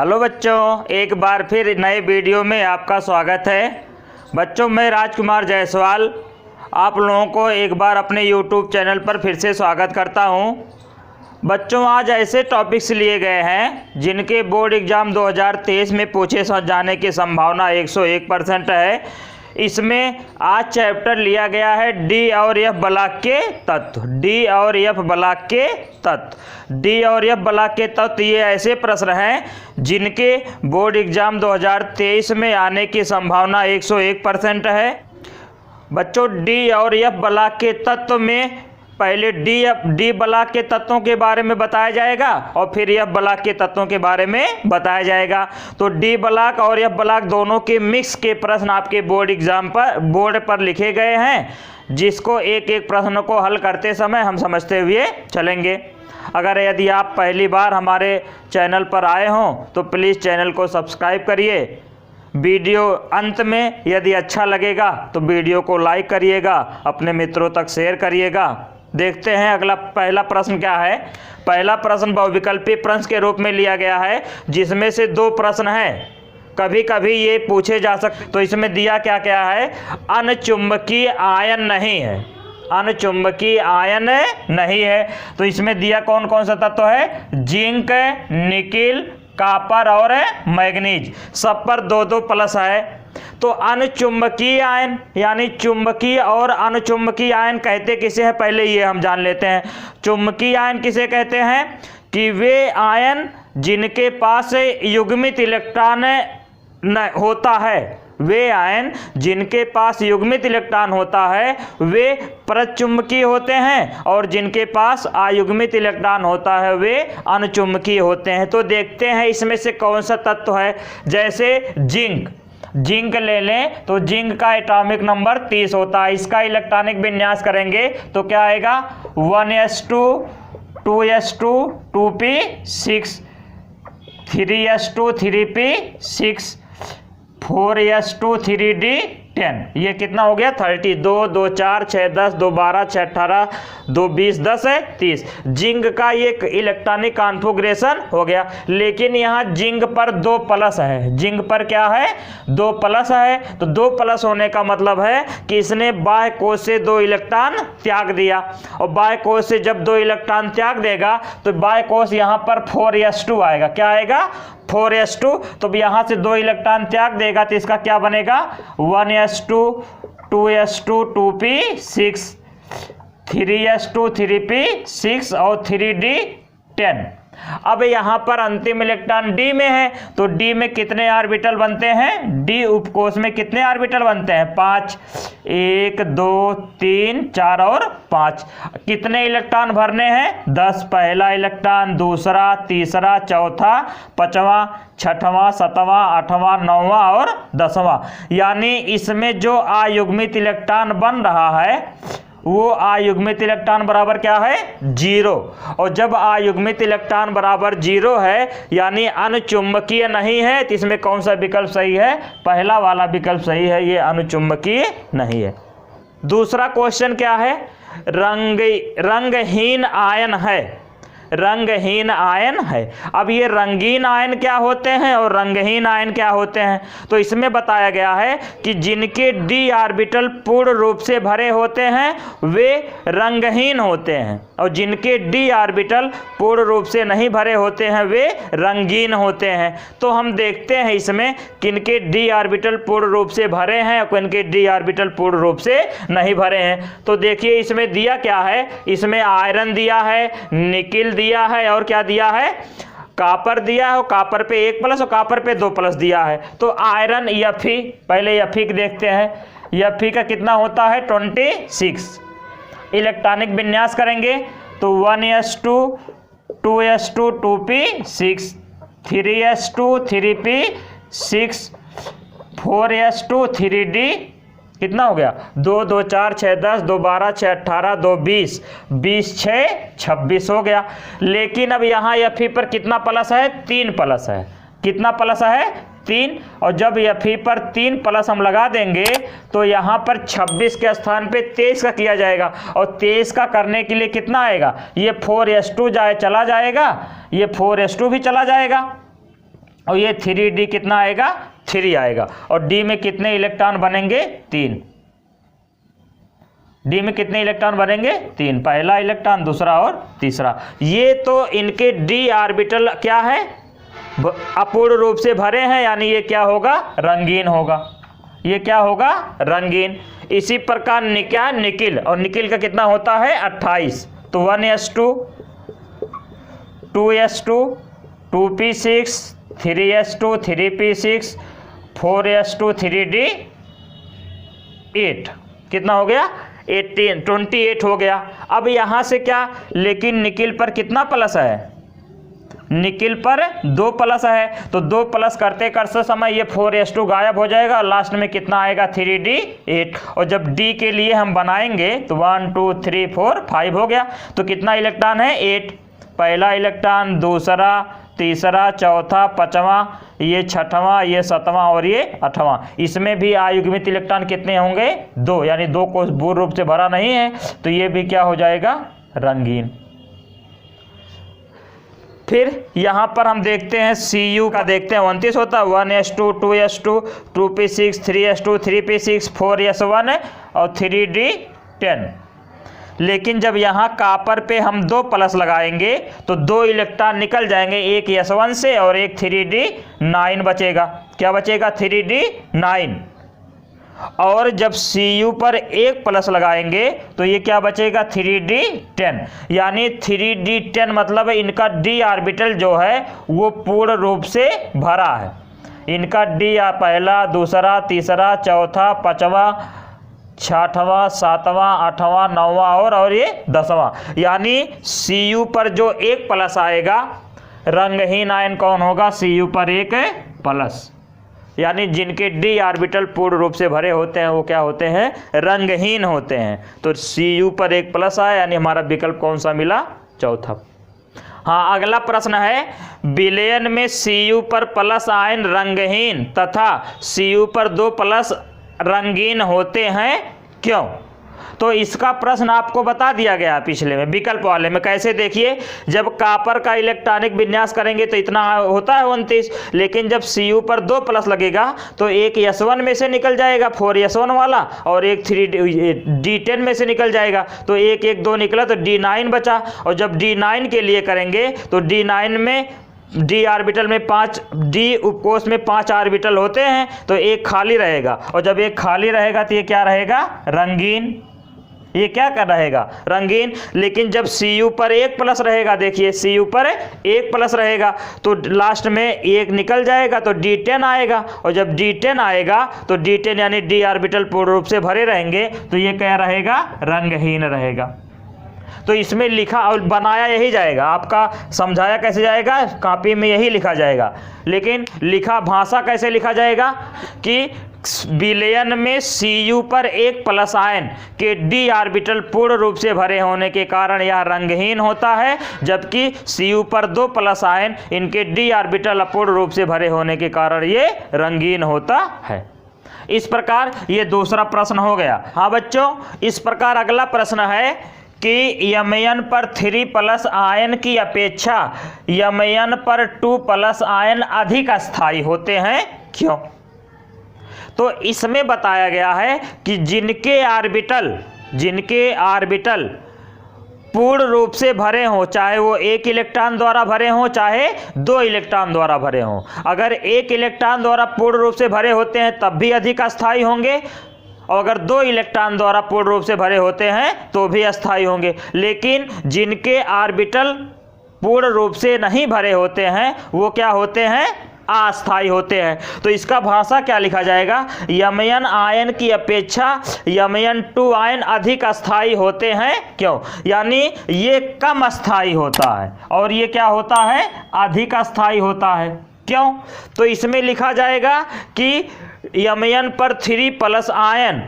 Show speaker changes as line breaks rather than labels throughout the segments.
Hello बच्चों, एक बार फिर नए वीडियो में आपका स्वागत है। बच्चों, मैं राजकुमार जायसवाल आप लोगों को एक बार अपने YouTube चैनल पर फिर से स्वागत करता हूं। बच्चों, आज ऐसे टॉपिक्स लिए गए हैं जिनके बोर्ड एग्ज़ाम 2023 में पूछे जाने की संभावना 101% है। इसमें आज चैप्टर लिया गया है डी और एफ ब्लॉक के तत्व। डी और एफ ब्लॉक के तत्व। डी और एफ ब्लॉक के तत्व ये ऐसे प्रश्न हैं जिनके बोर्ड एग्जाम 2023 में आने की संभावना 101% है। बच्चों, डी और एफ ब्लॉक के तत्व में पहले डी ब्लॉक के तत्वों के बारे में बताया जाएगा और फिर एफ ब्लॉक के तत्वों के बारे में बताया जाएगा। तो डी ब्लॉक और एफ ब्लॉक दोनों के मिक्स के प्रश्न आपके बोर्ड पर लिखे गए हैं, जिसको एक एक प्रश्न को हल करते समय हम समझते हुए चलेंगे। अगर यदि आप पहली बार हमारे चैनल पर आए हों तो प्लीज़ चैनल को सब्सक्राइब करिए। वीडियो अंत में यदि अच्छा लगेगा तो वीडियो को लाइक करिएगा, अपने मित्रों तक शेयर करिएगा। देखते हैं अगला पहला प्रश्न क्या है। पहला प्रश्न बहुविकल्पी प्रश्न के रूप में लिया गया है, जिसमें से दो प्रश्न हैं। कभी कभी ये पूछे जा सकते, तो इसमें दिया क्या क्या है? अनचुंबकीय आयन नहीं है। अनचुंबकीय आयन नहीं है। तो इसमें दिया कौन कौन सा तत्व है? जिंक, निकिल, कॉपर और मैग्नीज। सब पर 2-2 प्लस है। तो अनचुंबकीय आयन यानी चुंबकीय और अनचुंबकीय आयन कहते किसे हैं, पहले ये हम जान लेते हैं। चुंबकीय आयन किसे कहते हैं? कि वे आयन जिनके पास युग्मित इलेक्ट्रॉन होता है। वे आयन जिनके पास युग्मित इलेक्ट्रॉन होता है वे प्रचुंबकीय होते हैं, और जिनके पास अयुग्मित इलेक्ट्रॉन होता है वे अनचुंबकीय होते हैं। तो देखते हैं इसमें से कौन सा तत्व है। जैसे जिंक ले लें तो जिंक का एटॉमिक नंबर 30 होता है। इसका इलेक्ट्रॉनिक विन्यास करेंगे तो क्या आएगा? 1s2 2s2 2p6 3s2 3p6 4s2 3d10। ये कितना हो गया? 30। 2 2 4 6 10 2 12 6 18 2 20 10 है 30। जिंक का ये इलेक्ट्रॉनिक कॉन्फ़िगरेशन हो गया। लेकिन यहाँ जिंक पर 2 प्लस है। जिंक पर क्या है? 2 प्लस है। तो 2 प्लस होने का मतलब है कि इसने बाह्य कोश से 2 इलेक्ट्रॉन त्याग दिया, और बाह्य कोश से जब 2 इलेक्ट्रॉन त्याग देगा तो बाह्य कोश यहाँ पर 4s2 आएगा। क्या आएगा? 4s2। तो यहाँ से 2 इलेक्ट्रॉन त्याग देगा तो इसका क्या बनेगा? 1s2 2s2 2p6 3s2 3p6 और 3d10। अब यहाँ पर अंतिम इलेक्ट्रॉन डी में है, तो डी में कितने ऑर्बिटल बनते हैं? डी उपकोष में कितने ऑर्बिटल बनते हैं? 5। 1 2 3 4 और 5। कितने इलेक्ट्रॉन भरने हैं? 10। पहला इलेक्ट्रॉन, दूसरा, तीसरा, चौथा, पांचवा, छठवां, सातवां, आठवां, 9वां और 10वां। यानी इसमें जो अयुग्मित इलेक्ट्रॉन बन रहा है वो अयुग्मित इलेक्ट्रॉन बराबर क्या है? 0। और जब अयुग्मित इलेक्ट्रॉन बराबर 0 है यानी अणुचुंबकीय नहीं है, तो इसमें कौन सा विकल्प सही है? पहला वाला विकल्प सही है, ये अणुचुंबकीय नहीं है। दूसरा क्वेश्चन क्या है? रंगहीन आयन है। रंगहीन आयन है। अब ये रंगीन आयन क्या होते हैं और रंगहीन आयन क्या होते हैं? तो इसमें बताया गया है कि जिनके डी ऑर्बिटल पूर्ण रूप से भरे होते हैं वे रंगहीन होते हैं, और जिनके डी ऑर्बिटल पूर्ण रूप से नहीं भरे होते हैं वे रंगीन होते हैं। तो हम देखते हैं इसमें किनके डी ऑर्बिटल पूर्ण रूप से भरे हैं और किनके डी ऑर्बिटल पूर्ण रूप से नहीं भरे हैं। तो देखिए इसमें दिया क्या है? इसमें आयरन दिया है, निकिल दिया है, और क्या दिया है? कॉपर दिया है, और कॉपर पे 1 प्लस और कॉपर पे 2 प्लस दिया है। तो आयरन Fe, पहले Fe देखते हैं। Fe का कितना होता है? 26। इलेक्ट्रॉनिक विन्यास करेंगे तो 1s2 2s2 2p6 3s2 3p6 4s2 3d कितना हो गया? 2 2 4 6 10 2 12 6 18 2 20 20 6 26 हो गया। लेकिन अब यहाँ Fe पर कितना प्लस है? 3 प्लस है। कितना प्लस है? 3। और जब Fe पर 3 प्लस हम लगा देंगे तो यहाँ पर 26 के स्थान पे 23 का किया जाएगा, और 23 का करने के लिए कितना आएगा? ये 4s2 चला जाएगा, ये 4s2 भी चला जाएगा। और ये 3D कितना आएगा, 3 आएगा। और डी में कितने इलेक्ट्रॉन बनेंगे, 3। डी में कितने इलेक्ट्रॉन बनेंगे, 3, पहला इलेक्ट्रॉन, दूसरा और तीसरा। ये तो इनके डी ऑर्बिटल क्या है, अपूर्ण रूप से भरे हैं, यानी ये क्या होगा, रंगीन होगा। ये क्या होगा, रंगीन। इसी प्रकार क्या, निकिल, और निकिल का कितना होता है, 28। तो 1s2, 2s2, 2p6, 3s2, 3p6, 4s2, 3d8, कितना हो गया, 28 हो गया। अब यहां से क्या, लेकिन निकिल पर कितना प्लस है, निकिल पर 2 प्लस है, तो 2 प्लस करते करते समय ये 4s2 गायब हो जाएगा, लास्ट में कितना आएगा, 3d8। और जब d के लिए हम बनाएंगे तो 1 2 3 4 5 हो गया। तो कितना इलेक्ट्रॉन है, 8, पहला इलेक्ट्रॉन, दूसरा, तीसरा, चौथा, पांचवा, ये छठवां, ये सातवां और ये आठवां। इसमें भी अयुग्मित इलेक्ट्रॉन कितने होंगे, 2, यानी 2 को पूर्ण रूप से भरा नहीं है, तो ये भी क्या हो जाएगा, रंगीन। फिर यहाँ पर हम देखते हैं Cu का, देखते हैं 29 होता है, 1s2, 2s2, 2p6, 3s2, 3p6, 4s1 और 3d10। लेकिन जब यहाँ कॉपर पे हम 2 प्लस लगाएंगे तो 2 इलेक्ट्रॉन निकल जाएंगे, एक s1 से और एक 3d9 बचेगा। क्या बचेगा, 3d9। और जब Cu पर 1 प्लस लगाएंगे तो ये क्या बचेगा, 3d10। यानी 3d10 मतलब इनका d ऑर्बिटल जो है वो पूर्ण रूप से भरा है। इनका d पहला, दूसरा, तीसरा, चौथा, पांचवा, छठवां, सातवां, आठवां, नौवां और ये 10वां। यानी Cu पर जो 1 प्लस आएगा, रंगहीन आयन कौन होगा, Cu पर 1 प्लस। यानी जिनके डी ऑर्बिटल पूर्ण रूप से भरे होते हैं वो क्या होते हैं, रंगहीन होते हैं। तो Cu पर 1 प्लस आया, यानी हमारा विकल्प कौन सा मिला, चौथा। हाँ, अगला प्रश्न है, विलयन में Cu पर प्लस आयन रंगहीन तथा Cu पर 2 प्लस रंगीन होते हैं, क्यों? तो इसका प्रश्न आपको बता दिया गया पिछले में, विकल्प वाले में। कैसे, देखिए, जब कॉपर का इलेक्ट्रॉनिक विन्यास करेंगे तो इतना होता है 29, लेकिन जब Cu पर 2 प्लस लगेगा तो एक s1 में से निकल जाएगा 4s1 वाला, और एक 3d10 में से निकल जाएगा, तो 1 1 2 निकला तो d9 बचा। और जब d9 के लिए करेंगे तो d9 में डी ऑर्बिटल में 5, डी उपकोष में 5 ऑर्बिटल होते हैं, तो एक खाली रहेगा। और जब एक खाली रहेगा तो ये क्या रहेगा, रंगीन। ये क्या कर रहेगा, रंगीन। लेकिन जब Cu पर 1 प्लस रहेगा, देखिए Cu पर 1 प्लस रहेगा तो लास्ट में 1 निकल जाएगा तो d10 आएगा। और जब d10 आएगा तो d10 यानी डी ऑर्बिटल पूर्ण रूप से भरे रहेंगे, तो ये क्या रहेगा, रंगहीन रहेगा। तो इसमें लिखा और बनाया यही जाएगा, आपका समझाया कैसे जाएगा, कॉपी में यही लिखा जाएगा। लेकिन लिखा भाषा कैसे लिखा जाएगा कि विलयन में Cu पर 1 प्लस आयन के डी ऑर्बिटल पूर्ण रूप से भरे होने के कारण यह रंगहीन होता है, जबकि Cu पर 2 प्लस आयन इनके डी ऑर्बिटल अपूर्ण रूप से भरे होने के कारण ये रंगीन होता है। इस प्रकार ये दूसरा प्रश्न हो गया। हाँ बच्चों, इस प्रकार अगला प्रश्न है कि Mn पर 3 प्लस आयन की अपेक्षा Mn पर 2 प्लस आयन अधिक अस्थायी होते हैं, क्यों? तो इसमें बताया गया है कि जिनके ऑर्बिटल पूर्ण रूप से भरे हों, चाहे वो 1 इलेक्ट्रॉन द्वारा भरे हों चाहे 2 इलेक्ट्रॉन द्वारा भरे हों, अगर 1 इलेक्ट्रॉन द्वारा पूर्ण रूप से भरे होते हैं तब भी अधिक अस्थायी होंगे, और अगर 2 इलेक्ट्रॉन द्वारा पूर्ण रूप से भरे होते हैं तो भी अस्थायी होंगे। लेकिन जिनके ऑर्बिटल पूर्ण रूप से नहीं भरे होते हैं वो क्या होते हैं, अस्थायी होते हैं। तो इसका भाषा क्या लिखा जाएगा, Mn आयन की अपेक्षा Mn2 आयन अधिक अस्थायी होते हैं, क्यों? यानी ये कम अस्थायी होता है और ये क्या होता है, अधिक अस्थायी होता है, क्यों? तो इसमें लिखा जाएगा कि Mn पर 3 प्लस आयन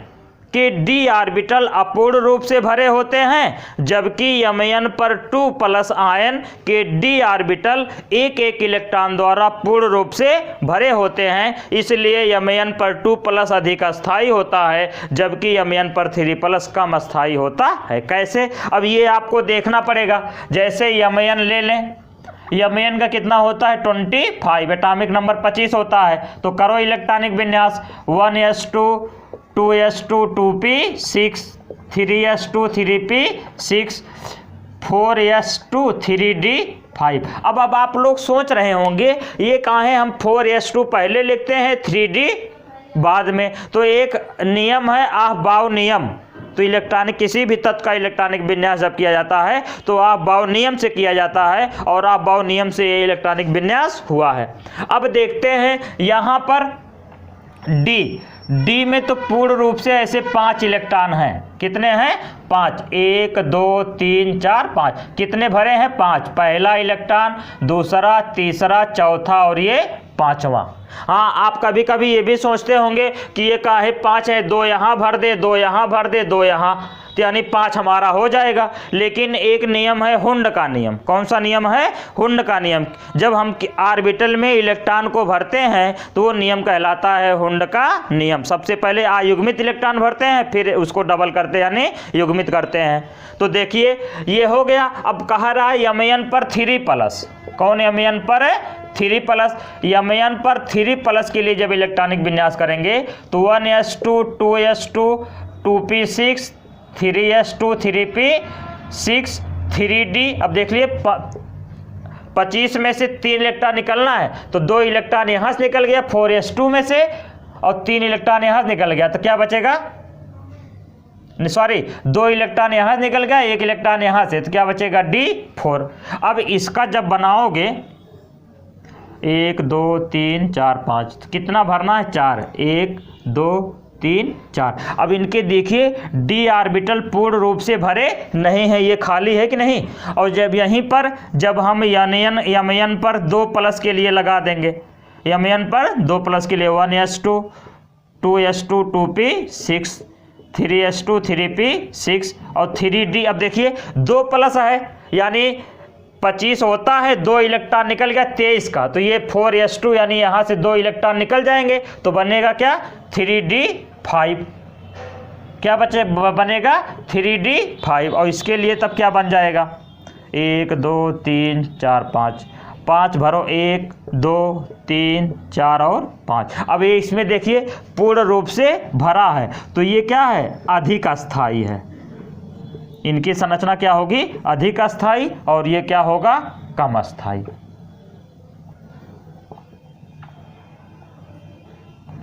के डी ऑर्बिटल अपूर्ण रूप से भरे होते हैं, जबकि Mn पर 2 प्लस आयन के डी ऑर्बिटल 1 1 इलेक्ट्रॉन द्वारा पूर्ण रूप से भरे होते हैं। इसलिए Mn पर 2 प्लस अधिक अस्थायी होता है, जबकि Mn पर 3 प्लस कम अस्थायी होता है। कैसे, अब ये आपको देखना पड़ेगा। जैसे Mn ले लें, Mn का कितना होता है 25, एटॉमिक नंबर 25 होता है। तो करो इलेक्ट्रॉनिक विन्यास 1s2 2s2 2p 6 3s2 3p 6 4s2 3d 5। अब आप लोग सोच रहे होंगे ये कहाँ है, हम 4s2 पहले लिखते हैं 3d बाद में। तो एक नियम है आहबाव नियम। तो इलेक्ट्रॉनिक किसी भी तत्व का इलेक्ट्रॉनिक विन्यास जब किया जाता है तो आहबाव नियम से किया जाता है और आहबाव नियम से ये इलेक्ट्रॉनिक विन्यास हुआ है। अब देखते हैं यहाँ पर डी में तो पूर्ण रूप से ऐसे 5 इलेक्ट्रॉन हैं। कितने हैं 5, 1 2 3 4 5। कितने भरे हैं 5, पहला इलेक्ट्रॉन, दूसरा, तीसरा, चौथा और ये 5वां। हाँ, आप कभी कभी ये भी सोचते होंगे कि ये काहे 5 है, 2 यहाँ भर दे, 2 यहाँ भर दे, 2 यहाँ, तो यानी 5 हमारा हो जाएगा। लेकिन एक नियम है हुंड का नियम। कौन सा नियम है, हुंड का नियम। जब हम ऑर्बिटल में इलेक्ट्रॉन को भरते हैं तो वो नियम कहलाता है हुंड का नियम। सबसे पहले अयुग्मित इलेक्ट्रॉन भरते हैं, फिर उसको डबल करते हैं यानी युग्मित करते हैं। तो देखिए ये हो गया। अब कह रहा है Mn पर 3+। कौन Mn पर है 3+। Mn पर 3+ के लिए जब इलेक्ट्रॉनिक विन्यास करेंगे तो 1s2 2s2 2p6 3s2 3p 6 3d। अब देख लिए 25 में से 3 इलेक्ट्रॉन निकलना है तो 2 इलेक्ट्रॉन यहाँ से निकल गया 4s2 में से और 3 इलेक्ट्रॉन यहाँ से निकल गया, तो क्या बचेगा, सॉरी 2 इलेक्ट्रॉन यहाँ से निकल गया, 1 इलेक्ट्रॉन यहाँ से, तो क्या बचेगा d4। अब इसका जब बनाओगे 1 2 3 4 5, तो कितना भरना है 4, 1 2 3 4। अब इनके देखिए डी ऑर्बिटल पूर्ण रूप से भरे नहीं है, ये खाली है कि नहीं। और जब यहीं पर जब हम Mn पर 2+ के लिए लगा देंगे, Mn पर 2+ के लिए 1s2 2s2 2p 6 3s2 3p 6 और 3d। अब देखिए 2+ है यानी 25 होता है, 2 इलेक्ट्रॉन निकल गया 23 का, तो ये 4s2 यानी यहाँ से 2 इलेक्ट्रॉन निकल जाएंगे तो बनेगा क्या 3d5। क्या बनेगा 3d5। और इसके लिए तब क्या बन जाएगा 1 2 3 4 5, 5 भरो 1 2 3 4 और 5। अब ये इसमें देखिए पूर्ण रूप से भरा है तो ये क्या है अधिक अस्थाई है। इनकी संरचना क्या होगी अधिक अस्थाई और ये क्या होगा कम अस्थाई।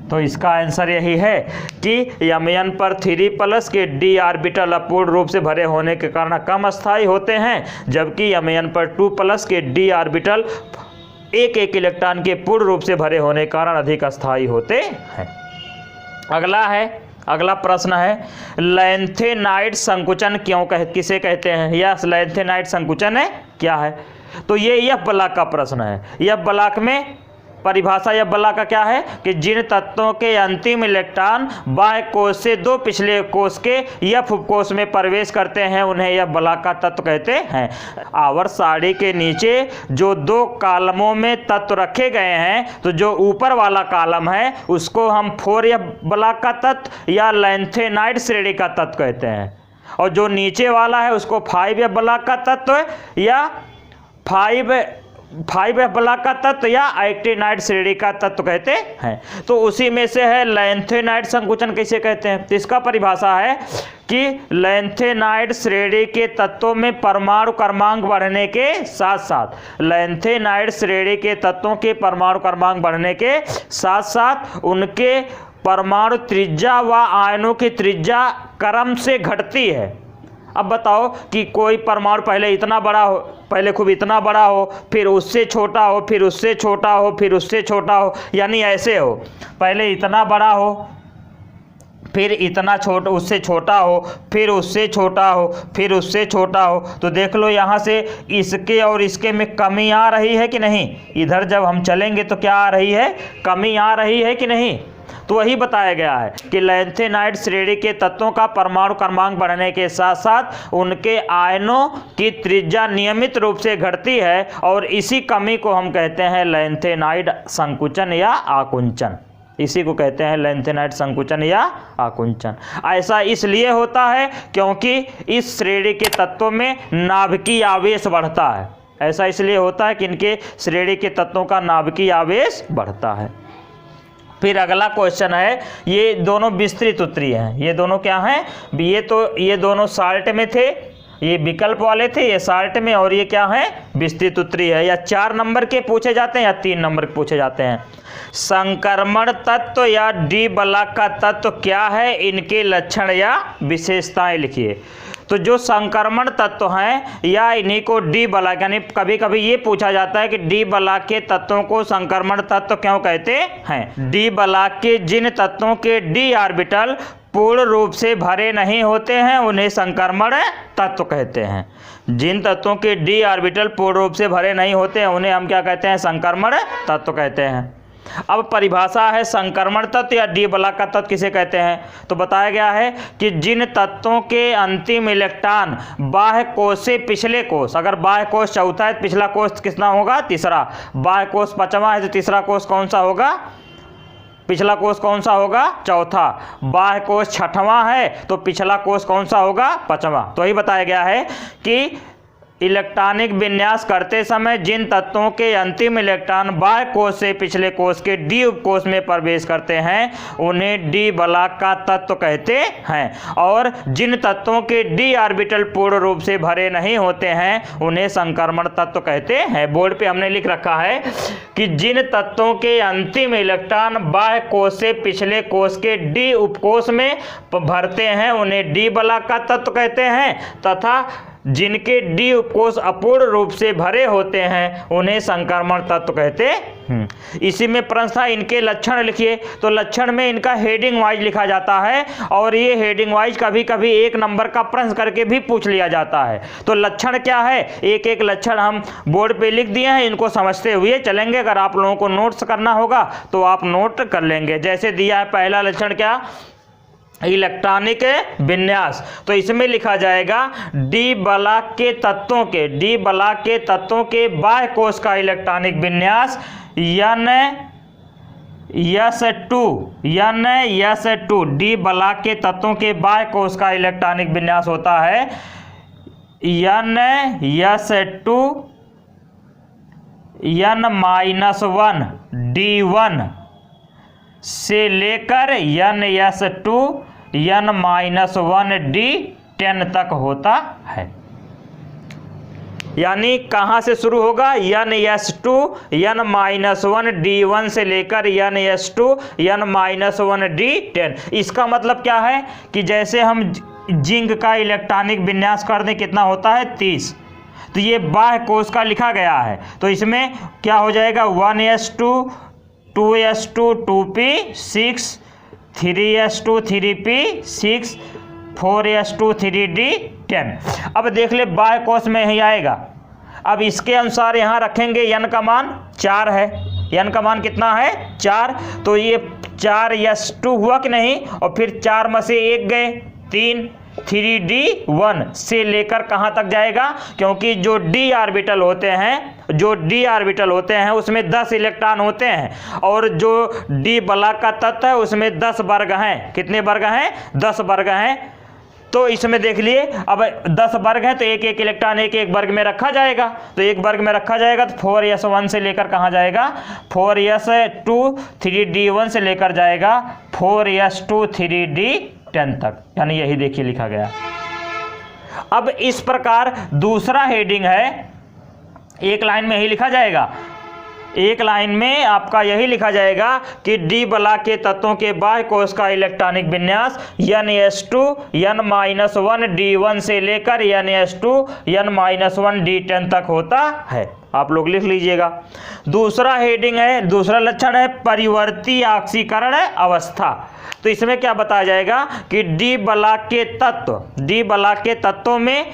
तो इसका आंसर यही है कि Mn पर 3+ के d ऑर्बिटल अपूर्ण रूप से भरे होने के कारण कम अस्थाई होते हैं, जबकि Mn पर 2+ के d ऑर्बिटल एक इलेक्ट्रॉन के पूर्ण रूप से भरे होने के कारण अधिक अस्थाई होते हैं। अगला प्रश्न है लैंथेनाइड संकुचन किसे कहते हैं। यह लैंथेनाइड संकुचन है क्या है। तो ये F ब्लॉक का प्रश्न है। F ब्लॉक में परिभाषा F ब्लॉक का क्या है कि जिन तत्वों के अंतिम इलेक्ट्रॉन बाह्य कोश से 2 पिछले कोश के F कोश में प्रवेश करते हैं उन्हें F ब्लॉक का तत्व कहते हैं। आवर्त सारणी के नीचे जो 2 कॉलमों में तत्व रखे गए हैं तो जो ऊपर वाला कॉलम है उसको हम 4F ब्लॉक का तत्व या लैंथेनाइड श्रेणी का तत्व कहते हैं, और जो नीचे वाला है उसको 5F ब्लॉक का तत्व या 5F ब्लॉक का तत्व या एक्टिनाइड श्रेणी का तत्व कहते हैं। तो उसी में से है लैंथेनाइड संकुचन किसे कहते हैं। तो इसका परिभाषा है कि लैंथेनाइड श्रेणी के तत्वों में परमाणु क्रमांक बढ़ने के साथ साथ लैंथेनाइड श्रेणी के तत्वों के परमाणु क्रमांक बढ़ने के साथ साथ उनके परमाणु त्रिज्या व आयनों की त्रिज्या क्रम से घटती है। अब बताओ कि कोई परमाणु पहले इतना बड़ा हो, पहले खूब इतना बड़ा हो, फिर उससे छोटा हो, फिर उससे छोटा हो, फिर उससे छोटा हो, यानी ऐसे हो, पहले इतना बड़ा हो, फिर इतना छोटा, उससे छोटा हो, फिर उससे छोटा हो, फिर उससे छोटा हो। तो देख लो यहाँ से इसके और इसके में कमी आ रही है कि नहीं। इधर जब हम चलेंगे तो क्या आ रही है, कमी आ रही है कि नहीं। तो वही बताया गया है कि लैंथेनाइड श्रेणी के तत्वों का परमाणु क्रमांक बढ़ने के साथ साथ उनके आयनों की त्रिज्या नियमित रूप से घटती है और इसी कमी को हम कहते हैं लैंथेनाइड संकुचन या आकुंचन। इसी को कहते हैं लैंथेनाइड संकुचन या आकुंचन। ऐसा इसलिए होता है क्योंकि इस श्रेणी के तत्वों में नाभिकीय आवेश बढ़ता है। ऐसा इसलिए होता है कि इनके श्रेणी के तत्वों का नाभिकीय आवेश बढ़ता है। फिर अगला क्वेश्चन है, ये दोनों विस्तृत उत्तरीय हैं। ये दोनों क्या हैं? ये दोनों साल्ट में थे, ये विकल्प वाले थे, ये साल्ट में, और ये क्या है? विस्तृत उत्तरीय है। या 4 नंबर के पूछे जाते हैं या 3 नंबर के पूछे जाते हैं। संक्रमण तत्व या डी ब्लॉक का तत्व क्या है? इनके लक्षण या विशेषताएं लिखिए। तो जो संक्रमण तत्व हैं या इन्हीं को डी ब्लॉक, यानी कभी कभी ये पूछा जाता है कि डी ब्लॉक के तत्वों को संक्रमण तत्व क्यों कहते हैं। डी ब्लॉक के जिन तत्वों के डी ऑर्बिटल पूर्ण रूप से भरे नहीं होते हैं उन्हें संक्रमण तत्व कहते हैं। जिन तत्वों के डी ऑर्बिटल पूर्ण रूप से भरे नहीं होते हैं उन्हें हम क्या कहते हैं? संक्रमण तत्व कहते हैं। अब परिभाषा है संक्रमण तत्व या डी ब्लॉक का तत्व किसे कहते हैं। तो बताया गया है कि जिन तत्वों के अंतिम इलेक्ट्रॉन बाह्य कोश से पिछले कोश, अगर बाह्य कोश चौथा है तो पिछला कोश कितना होगा? तीसरा। बाह्य कोश 5वां है तो तीसरा कोश कौन सा होगा? पिछला कोश कौन सा होगा? चौथा। बाह्य कोश 6वां है तो पिछला कोश कौन सा होगा? 5वां। तो ही बताया गया है कि इलेक्ट्रॉनिक विन्यास करते समय जिन तत्वों के अंतिम इलेक्ट्रॉन बाह्य कोश से पिछले कोश के डी उपकोश में प्रवेश करते हैं उन्हें डी ब्लॉक का तत्व कहते हैं, और जिन तत्वों के डी ऑर्बिटल पूर्ण रूप से भरे नहीं होते हैं उन्हें संक्रमण तत्व कहते हैं। बोर्ड पे हमने लिख रखा है कि जिन तत्वों के अंतिम इलेक्ट्रॉन बाह्य कोश से पिछले कोश के डी उपकोश में भरते हैं उन्हें डी ब्लॉक का तत्व कहते हैं, तथा जिनके डी उपकोश अपूर्ण रूप से भरे होते हैं उन्हें संक्रमण तत्व कहते हैं। इसी में प्रश्न था इनके लक्षण लिखिए। तो लक्षण में इनका हेडिंग वाइज लिखा जाता है, और ये हेडिंग वाइज कभी कभी 1 नंबर का प्रश्न करके भी पूछ लिया जाता है। तो लक्षण क्या है? एक एक लक्षण हम बोर्ड पे लिख दिए हैं, इनको समझते हुए चलेंगे। अगर आप लोगों को नोट्स करना होगा तो आप नोट कर लेंगे। जैसे दिया है पहला लक्षण क्या? इलेक्ट्रॉनिक विन्यास। तो इसमें लिखा जाएगा डी ब्लॉक के तत्वों के बाह्य कोश का इलेक्ट्रॉनिक विन्यास N/S2 डी ब्लॉक के तत्वों के बाह्य कोश का इलेक्ट्रॉनिक विन्यास होता है N/S2 N-1 D1 से लेकर N/S2 N-1 D10 तक होता है। यानी कहाँ से शुरू होगा? N/S2 N-1 D1 से लेकर N/S2 N-1 D10। इसका मतलब क्या है कि जैसे हम जिंक का इलेक्ट्रॉनिक विन्यास कर दें कितना होता है? 30। तो ये बाह्य कोश का लिखा गया है, तो इसमें क्या हो जाएगा? 1s2 2s2 2p 6 3s2 3p 6 4s2 3d 10। अब देख ले बाह्य कोश में ही आएगा। अब इसके अनुसार यहाँ रखेंगे n का मान 4 है। n का मान कितना है? 4। तो ये 4s2 हुआ कि नहीं, और फिर 4 में से 1 गए 3 3d1 से लेकर कहाँ तक जाएगा? क्योंकि जो d ऑर्बिटल होते हैं उसमें 10 इलेक्ट्रॉन होते हैं, और जो डी ब्लॉक का तत्व है उसमें 10 वर्ग हैं। कितने वर्ग हैं? 10 वर्ग हैं। तो इसमें देख लिए, अब 10 वर्ग है तो एक एक इलेक्ट्रॉन एक एक वर्ग में रखा जाएगा। तो एक वर्ग में रखा जाएगा तो 4s1 से लेकर कहाँ जाएगा? 4s2 3d1 से लेकर जाएगा 4s2 3d10 तक। यानी यही देखिए लिखा गया। अब इस प्रकार दूसरा हेडिंग है, एक लाइन में ही लिखा जाएगा। एक लाइन में आपका यही लिखा जाएगा कि डी ब्लॉक के तत्वों के बाह्य कोश का इलेक्ट्रॉनिक विन्यास N/S2 N-1 D1 से लेकर N/S2 N-1 D10 तक होता है। आप लोग लिख लीजिएगा। दूसरा हेडिंग है, दूसरा लक्षण है परिवर्ती ऑक्सीकरण अवस्था। तो इसमें क्या बताया जाएगा कि डी ब्लॉक के तत्वों में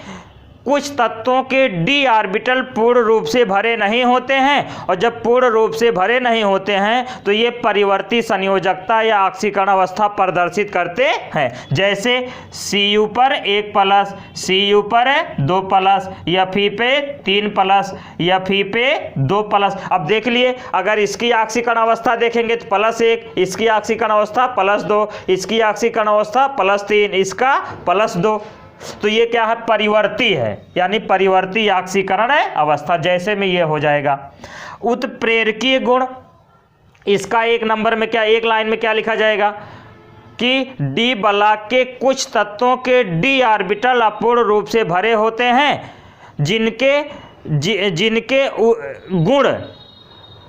कुछ तत्वों के डी ऑर्बिटल पूर्ण रूप से भरे नहीं होते हैं, और जब पूर्ण रूप से भरे नहीं होते हैं तो ये परिवर्ती संयोजकता या ऑक्सीकरण अवस्था प्रदर्शित करते हैं। जैसे Cu पर 1 प्लस, Cu पर 2 प्लस, Fe पे 3 प्लस, Fe पे 2 प्लस। अब देख लिए, अगर इसकी ऑक्सीकरण अवस्था देखेंगे तो +1, इसकी ऑक्सीकरण अवस्था +2, इसकी ऑक्सीकरण अवस्था +3, इसका +2। तो ये क्या है, परिवर्ती है, यानी परिवर्ती ऑक्सीकरण है अवस्था, जैसे में ये हो जाएगा। उत्प्रेरकीय गुण, इसका एक नंबर में क्या, एक लाइन में क्या लिखा जाएगा कि डी बलाक के कुछ तत्वों के डी ऑर्बिटल अपूर्ण रूप से भरे होते हैं जिनके गुण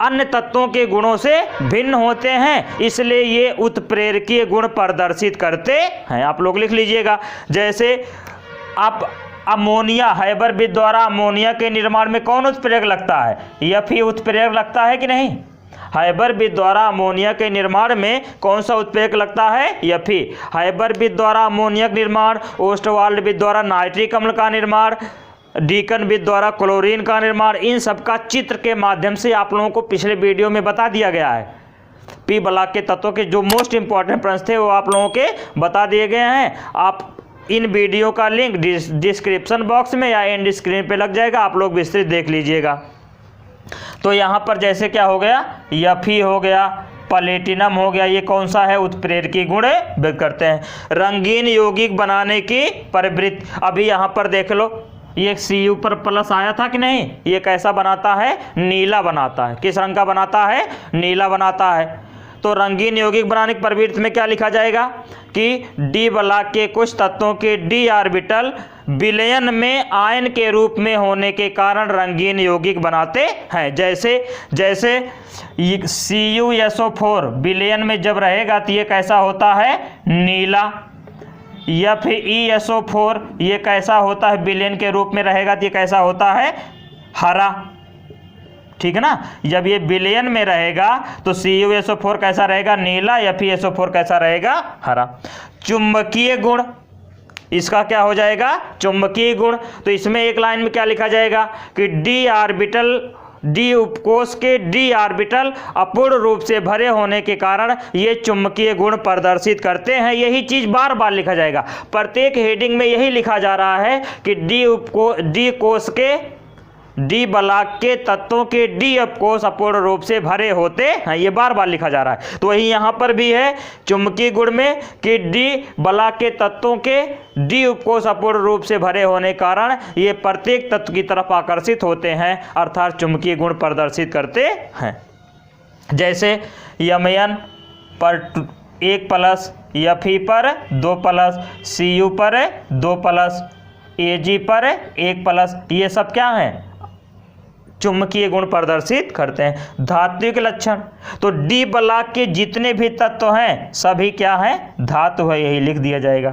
अन्य तत्वों के गुणों से भिन्न होते हैं, इसलिए ये उत्प्रेरकीय गुण प्रदर्शित करते हैं। आप लोग लिख लीजिएगा। जैसे आप अमोनिया, हैबरबिद द्वारा अमोनिया के निर्माण में कौन उत्प्रेरक लगता है, Fe उत्प्रेरक लगता है कि नहीं। हैबरबिद द्वारा अमोनिया के निर्माण में कौन सा उत्प्रेरक लगता है, Fe। हैबरबिद द्वारा अमोनिया का निर्माण, ओस्टवाल्ड द्वारा नाइट्रिक अम्ल का निर्माण, डीकनविद द्वारा क्लोरीन का निर्माण, इन सब का चित्र के माध्यम से आप लोगों को पिछले वीडियो में बता दिया गया है। पी ब्लॉक के तत्वों के जो मोस्ट इंपॉर्टेंट प्रश्न थे वो आप लोगों के बता दिए गए हैं। आप इन वीडियो का लिंक डिस्क्रिप्शन बॉक्स में या एंड स्क्रीन पे लग जाएगा, आप लोग विस्तृत देख लीजिएगा। तो यहाँ पर जैसे क्या हो गया, Fe हो गया, प्लेटिनम हो गया, ये कौन सा है, उत्प्रेरकीय गुण व्यक्त करते हैं। रंगीन यौगिक बनाने की प्रवृत्ति, अभी यहाँ पर देख लो, ये Cu पर प्लस आया था कि नहीं, ये कैसा बनाता है, नीला बनाता है। किस रंग का बनाता है, नीला बनाता है। तो रंगीन यौगिक बनाने की प्रवृत्ति में क्या लिखा जाएगा कि डी ब्लॉक के कुछ तत्वों के डी ऑर्बिटल विलयन में आयन के रूप में होने के कारण रंगीन यौगिक बनाते हैं। जैसे CuSO4 विलयन में जब रहेगा तो ये कैसा होता है, नीला। FeSO4 ये कैसा होता है, विलयन के रूप में रहेगा तो ये कैसा होता है, हरा। ठीक है ना। जब ये विलयन में रहेगा तो CuSO4 कैसा रहेगा, नीला। FeSO4 कैसा रहेगा, हरा। चुंबकीय गुण, इसका क्या हो जाएगा, चुंबकीय गुण। तो इसमें एक लाइन में क्या लिखा जाएगा कि डी उपकोष के डी ऑर्बिटल अपूर्ण रूप से भरे होने के कारण ये चुंबकीय गुण प्रदर्शित करते हैं। यही चीज बार बार लिखा जाएगा, प्रत्येक हेडिंग में यही लिखा जा रहा है कि डी कोष के डी ब्लॉक के तत्वों के डी उपकोष अपूर्ण रूप से भरे होते हैं, ये बार बार लिखा जा रहा है। तो वही यहाँ पर भी है चुंबकीय गुण में कि डी ब्लॉक के तत्वों के डी उपकोष अपूर्ण रूप से भरे होने के कारण ये प्रत्येक तत्व की तरफ आकर्षित होते हैं, अर्थात चुंबकीय गुण प्रदर्शित करते हैं। जैसे Mn पर 1+, Fe पर 2+, Cu पर 2+, Ag पर 1+, ये सब क्या है, चुंबकीय गुण प्रदर्शित करते हैं। धात्विक लक्षण, तो डी ब्लॉक के जितने भी तत्व हैं सभी क्या हैं, धातु है, यही लिख दिया जाएगा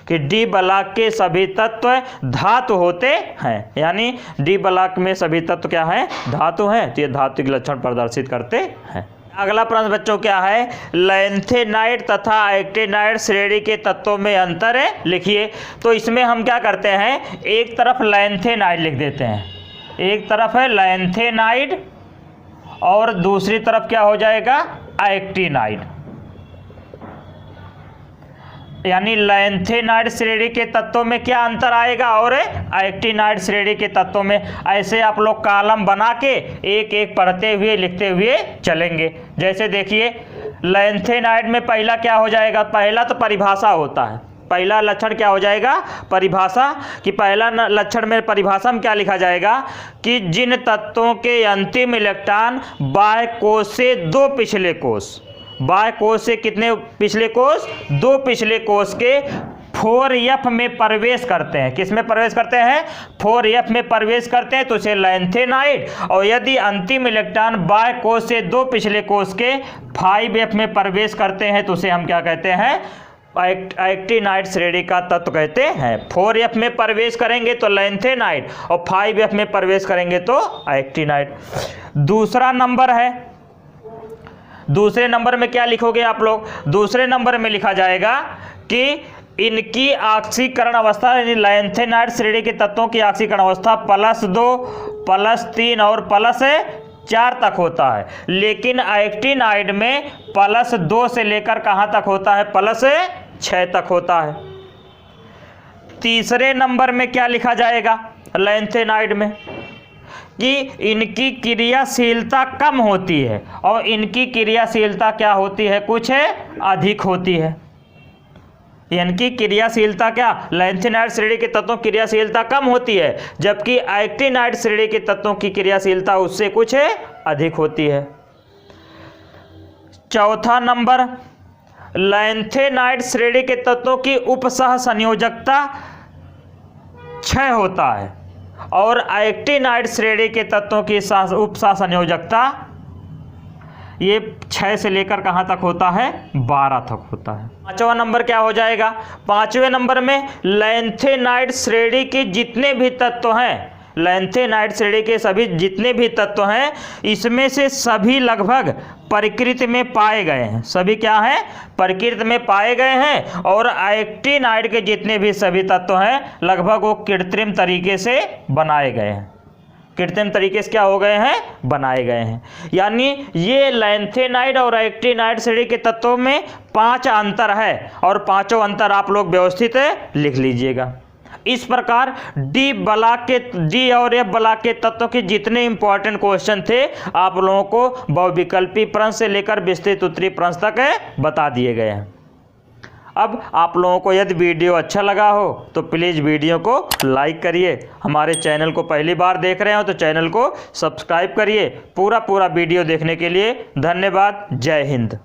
कि डी ब्लॉक के सभी तत्व धातु होते हैं, यानी डी ब्लॉक में सभी तत्व क्या है, धातु हैं, तो ये धात्विक लक्षण प्रदर्शित करते हैं। अगला प्रश्न बच्चों क्या है, लैंथेनाइड तथा एक्टिनाइड श्रेणी के तत्वों में अंतर है, लिखिए। तो इसमें हम क्या करते हैं, एक तरफ लैंथेनाइड लिख देते हैं, एक तरफ है लैंथेनाइड और दूसरी तरफ क्या हो जाएगा, एक्टिनाइड। यानी लैंथेनाइड श्रेणी के तत्वों में क्या अंतर आएगा और एक्टिनाइड श्रेणी के तत्वों में। ऐसे आप लोग कॉलम बना के एक एक पढ़ते हुए लिखते हुए चलेंगे। जैसे देखिए लैंथेनाइड में पहला क्या हो जाएगा, पहला तो परिभाषा होता है, पहला लक्षण क्या हो जाएगा, परिभाषा। कि पहला लक्षण में परिभाषा में क्या लिखा जाएगा कि जिन तत्वों के अंतिम इलेक्ट्रॉन बाह्य कोश से दो पिछले कोश, बाह्य कोश से कितने पिछले कोश, दो पिछले कोश के 4f में प्रवेश करते हैं। किस में प्रवेश करते हैं, 4f में प्रवेश करते हैं, तो उसे लैंथेनाइड। और यदि अंतिम इलेक्ट्रॉन बाह्य कोश से दो पिछले कोश के 5f में प्रवेश करते हैं तो उसे हम क्या कहते हैं, एक्टिनाइड श्रेणी का तत्व कहते हैं। 4f में प्रवेश करेंगे तो लैंथेनाइड और 5f में प्रवेश करेंगे तो एक्टिनाइड। दूसरा नंबर है, दूसरे नंबर में क्या लिखोगे आप लोग, दूसरे नंबर में लिखा जाएगा कि इनकी ऑक्सीकरण अवस्था, यानी लैंथेनाइड श्रेणी के तत्वों की ऑक्सीकरण अवस्था +2, +3 और +4 तक होता है। लेकिन एक्टिनाइड में +2 से लेकर कहां तक होता है, +6 तक होता है। तीसरे नंबर में क्या लिखा जाएगा लैंथेनाइड में कि इनकी क्रियाशीलता कम होती है और इनकी क्रियाशीलता क्या होती है, कुछ अधिक होती है। यानी कि क्रियाशीलता क्या, लैंथेनाइड श्रेणी के तत्वों की क्रियाशीलता कम होती है, जबकि एक्टिनाइड श्रेणी के तत्वों की क्रियाशीलता उससे कुछ अधिक होती है। चौथा नंबर, लैंथेनाइड श्रेणी के तत्वों की उपसह संयोजकता 6 होता है और एक्टिनाइड श्रेणी के तत्वों की उपसह संयोजकता ये 6 से लेकर कहाँ तक होता है, 12 तक होता है। पांचवा नंबर क्या हो जाएगा, पांचवें नंबर में लैंथेनाइड श्रेणी के जितने भी तत्व हैं, लैंथेनाइड श्रेणी के सभी जितने भी तत्व हैं, इसमें से सभी लगभग प्रकृति में पाए गए हैं। सभी क्या हैं, प्रकृति में पाए गए हैं। और एक्टिनाइड के जितने भी सभी तत्व हैं लगभग वो कृत्रिम तरीके से बनाए गए हैं। कृत्रिम तरीके से क्या हो गए हैं, बनाए गए हैं। यानी ये लैंथेनाइड और एक्टिनाइड श्रेणी के तत्वों में 5 अंतर है और पांचों अंतर आप लोग व्यवस्थित लिख लीजिएगा। इस प्रकार डी और एफ ब्लॉक के तत्वों के जितने इंपॉर्टेंट क्वेश्चन थे आप लोगों को बहुविकल्पी प्रश्न से लेकर विस्तृत उत्तरीय प्रश्न तक बता दिए गए हैं। अब आप लोगों को यदि वीडियो अच्छा लगा हो तो प्लीज़ वीडियो को लाइक करिए। हमारे चैनल को पहली बार देख रहे हो तो चैनल को सब्सक्राइब करिए। पूरा वीडियो देखने के लिए धन्यवाद। जय हिंद।